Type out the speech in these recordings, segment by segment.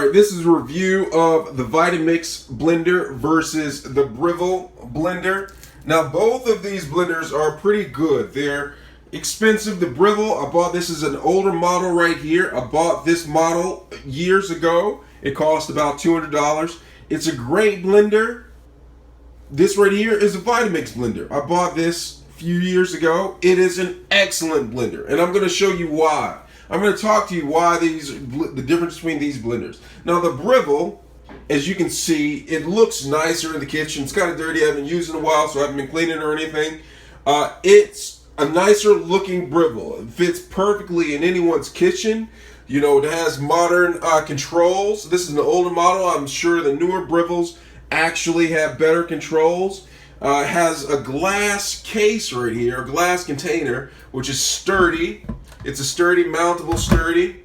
Alright, this is a review of the VITAMIX blender versus the Breville blender. Now both of these blenders are pretty good. They're expensive. The Breville, I bought this as an older model right here. I bought this model years ago. It cost about $200. It's a great blender. This right here is a VITAMIX blender. I bought this a few years ago. It is an excellent blender, and I'm going to show you why. I'm going to talk to you why the difference between these blenders. Now the Breville, as you can see, it looks nicer in the kitchen. It's kind of dirty. I haven't used it in a while, so I haven't been cleaning it or anything. It's a nicer looking Breville. It fits perfectly in anyone's kitchen. You know, it has modern controls. This is an older model. I'm sure the newer Brevilles actually have better controls. It has a glass case right here, a glass container, which is sturdy. It's a sturdy, mountable sturdy.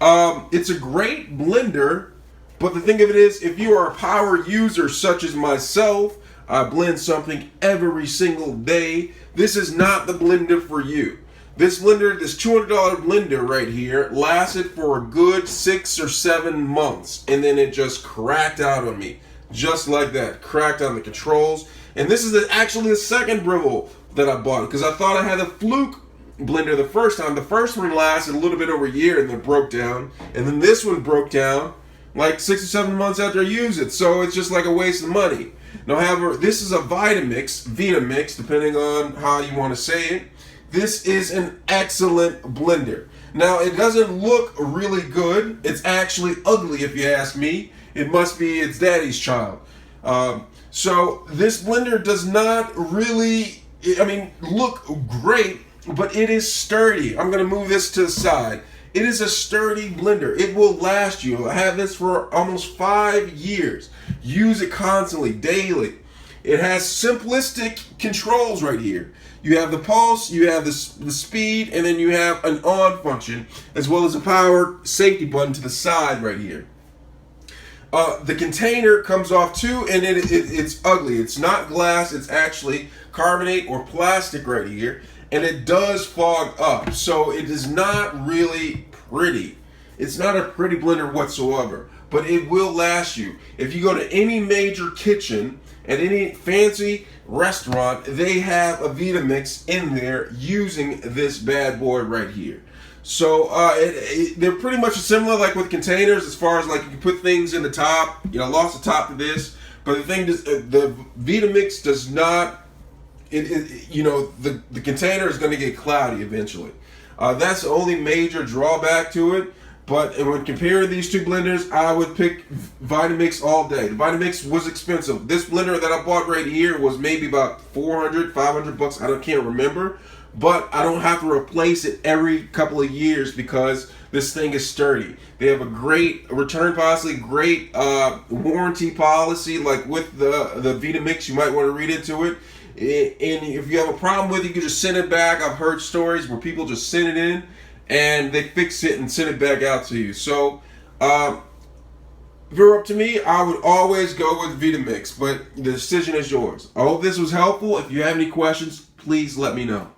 It's a great blender, but the thing of it is, if you are a power user such as myself, I blend something every single day, this is not the blender for you. This blender, this $200 blender right here, lasted for a good 6 or 7 months, and then it just cracked out on me. Just like that, cracked on the controls. And this is actually the second Breville that I bought, because I thought I had a fluke blender the first time. The first one lasted a little bit over a year and then broke down, and then this one broke down like 6 or 7 months after I used it, so it's just like a waste of money. Now, however, this is a VITAMIX, depending on how you want to say it. This is an excellent blender. Now, it doesn't look really good. It's actually ugly, if you ask me. It must be its daddy's child. So this blender does not really, look great, but it is sturdy. I'm going to move this to the side. It is a sturdy blender. It will last you. I have this for almost 5 years. Use it constantly, daily. It has simplistic controls right here. You have the pulse, you have the speed, and then you have an on function, as well as a power safety button to the side right here. The container comes off too, and it's ugly. It's not glass, it's actually carbonate or plastic right here, and it does fog up, so it is not really pretty. It's not a pretty blender whatsoever, but it will last you. If you go to any major kitchen, at any fancy restaurant, they have a VITAMIX in there using this bad boy right here. So they're pretty much similar, like with containers, as far as like you can put things in the top. You know, lost the top to this, but the thing is, the VITAMIX does not. The container is going to get cloudy eventually. That's the only major drawback to it. But when comparing these two blenders, I would pick VITAMIX all day. The VITAMIX was expensive. This blender that I bought right here was maybe about $400-500. I can't remember. But I don't have to replace it every couple of years because this thing is sturdy. They have a great return policy, great warranty policy. Like with the VITAMIX, you might want to read into it. And if you have a problem with it, you can just send it back. I've heard stories where people just send it in and they fix it and send it back out to you. So if you're up to me, I would always go with VITAMIX, but the decision is yours. I hope this was helpful. If you have any questions, please let me know.